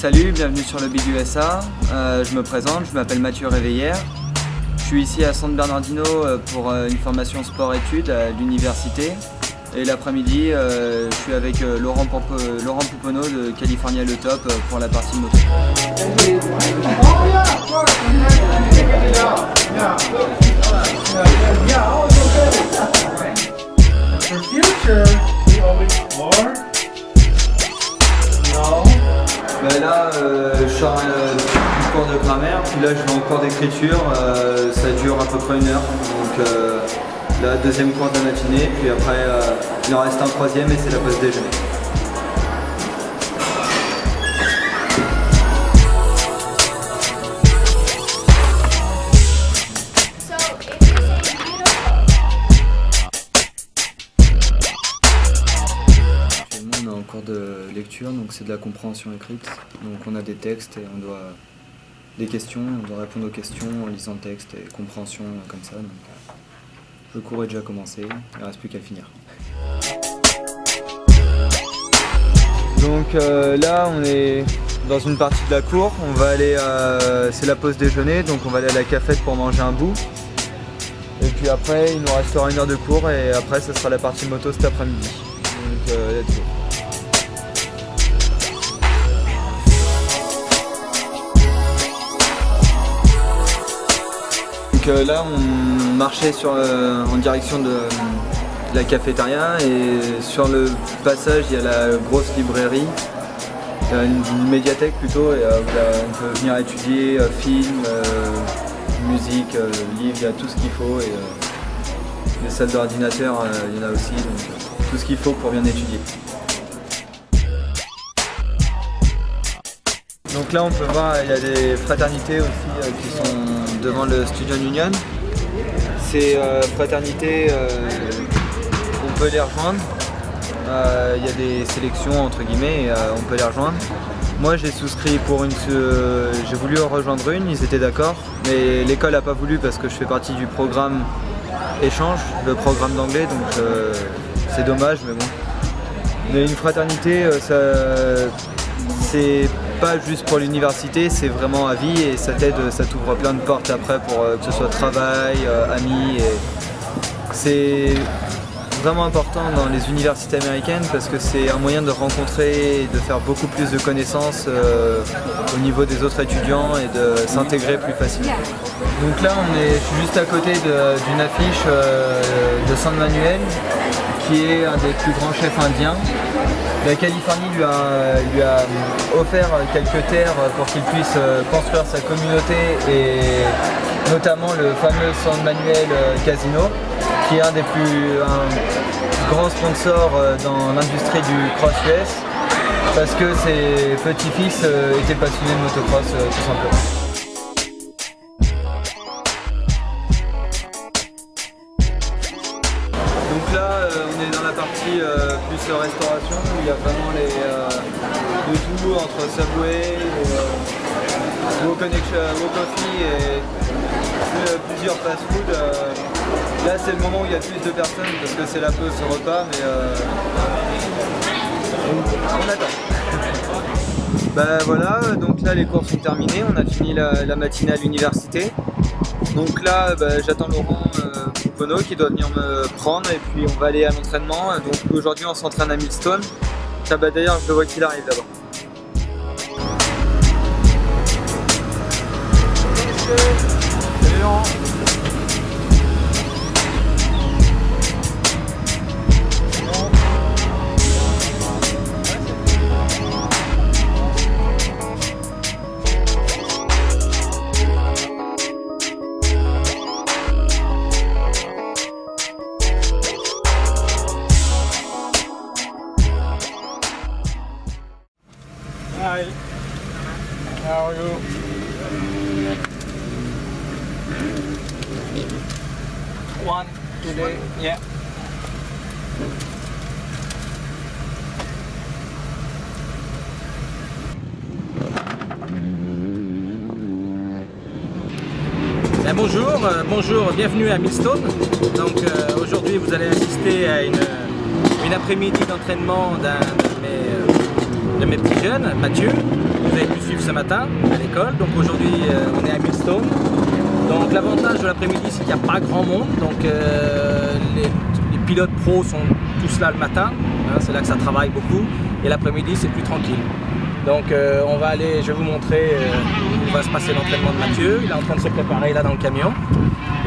Salut, bienvenue sur le Big USA. Je me présente, je m'appelle Mathieu Réveillère. Je suis ici à San Bernardino pour une formation sport-études à l'université. Et l'après-midi, je suis avec Laurent Pouponneau de California Le Top pour la partie moto. Ben là, je sors du cours de grammaire, puis là je vais en cours d'écriture, ça dure à peu près 1 heure. Donc la deuxième cours de la matinée, puis après il en reste un troisième et c'est la pause déjeuner. On est en cours de lecture, donc c'est de la compréhension écrite. Donc on a des textes et on doit des questions, on doit répondre aux questions en lisant le texte et compréhension comme ça. Donc, le cours est déjà commencé, il ne reste plus qu'à finir. Donc là on est dans une partie de la cour, on va aller, c'est la pause déjeuner, donc on va aller à la cafette pour manger un bout. Et puis après il nous restera 1 heure de cours et après ça sera la partie moto cet après-midi. Donc let's go. Donc là on marchait en direction de la cafétéria et sur le passage il y a la grosse librairie, une médiathèque plutôt, et on peut venir étudier films, musique, livres, il y a tout ce qu'il faut, et les salles d'ordinateur il y en a aussi, donc tout ce qu'il faut pour bien étudier. Donc là on peut voir il y a des fraternités aussi qui sont devant le Student Union. Ces fraternités, on peut les rejoindre. Il y a des sélections entre guillemets et on peut les rejoindre. Moi j'ai souscrit pour j'ai voulu en rejoindre une, ils étaient d'accord, mais l'école n'a pas voulu parce que je fais partie du programme échange, le programme d'anglais, donc c'est dommage, mais bon. Mais une fraternité, c'est pas juste pour l'université, c'est vraiment à vie et ça t'aide, ça t'ouvre plein de portes après pour que ce soit travail, amis. Et c'est vraiment important dans les universités américaines parce que c'est un moyen de rencontrer et de faire beaucoup plus de connaissances au niveau des autres étudiants et de s'intégrer plus facilement. Donc là je suis juste à côté d'une affiche de San Manuel qui est un des plus grands chefs indiens. La Californie lui a offert quelques terres pour qu'il puisse construire sa communauté et notamment le fameux San Manuel Casino qui est un plus grands sponsors dans l'industrie du cross US parce que ses petits-fils étaient passionnés de motocross tout simplement. Donc là, on est dans la partie plus restauration où il y a vraiment de tout entre Subway, Wo Coffee et plusieurs fast-food. Là, c'est le moment où il y a plus de personnes parce que c'est la pause repas, mais on attend. Bah voilà, donc là les cours sont terminés, on a fini la matinée à l'université. Donc là, j'attends Laurent Pouponneau qui doit venir me prendre et puis on va aller à l'entraînement. Donc aujourd'hui on s'entraîne à Millstone. D'ailleurs je le vois qu'il arrive d'abord. Salut Laurent. Hi, how are you? One today, yeah. Bonjour, bienvenue à Millstone. Donc aujourd'hui vous allez assister à une après-midi d'entraînement d'un de mes petits jeunes, Mathieu. vous avez pu suivre ce matin à l'école. Donc aujourd'hui on est à Millstone. Donc l'avantage de l'après-midi c'est qu'il n'y a pas grand monde. Donc les pilotes pros sont tous là le matin, hein, c'est là que ça travaille beaucoup. Et l'après-midi c'est plus tranquille. Donc on va aller, je vais vous montrer où va se passer l'entraînement de Mathieu. Il est en train de se préparer là dans le camion.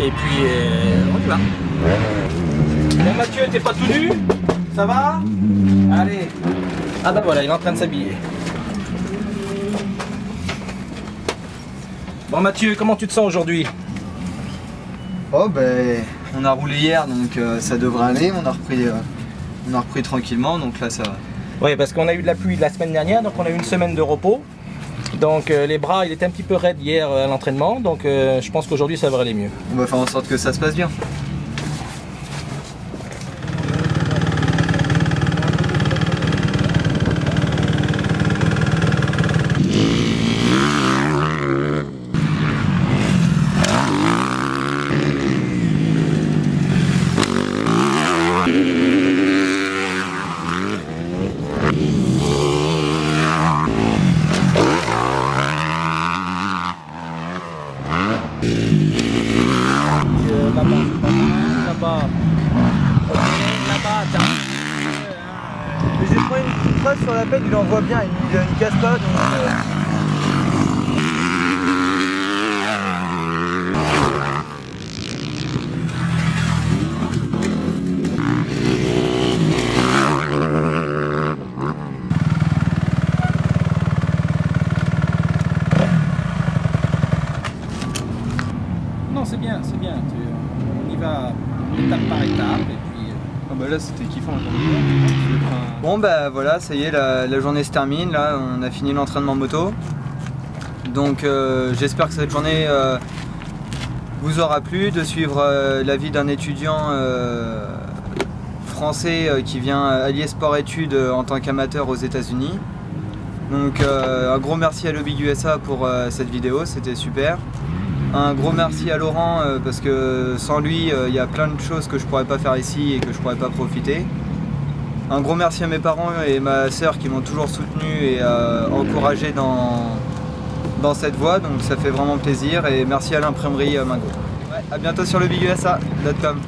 Et puis on y va. Bon Mathieu, t'es pas tout nu? Ça va? Allez. Ah bah voilà, il est en train de s'habiller. Bon Mathieu, comment tu te sens aujourd'hui? Oh ben, on a roulé hier donc ça devrait aller, on a repris tranquillement donc là ça va. Oui, parce qu'on a eu de la pluie la semaine dernière, donc on a eu une semaine de repos. Donc les bras, il était un petit peu raide hier à l'entraînement, donc je pense qu'aujourd'hui ça devrait aller mieux. On va faire en sorte que ça se passe bien. Mais j'ai pris une petite trace sur la pelle, il en voit bien, il ne casse pas donc... Non, c'est bien, c'est bien. On y va étape par étape et puis... Ah bah là c'était kiffant. Bon bah voilà, ça y est, la journée se termine, là on a fini l'entraînement moto. Donc j'espère que cette journée vous aura plu, de suivre la vie d'un étudiant français qui vient allier sport-études en tant qu'amateur aux États-Unis. Donc un gros merci à Lobby USA pour cette vidéo, c'était super. Un gros merci à Laurent parce que sans lui il y a plein de choses que je pourrais pas faire ici et que je pourrais pas profiter. Un gros merci à mes parents et ma sœur qui m'ont toujours soutenu et encouragé dans cette voie, donc ça fait vraiment plaisir, et merci à l'imprimerie Mingo. Ouais, à bientôt sur lebiusa.com.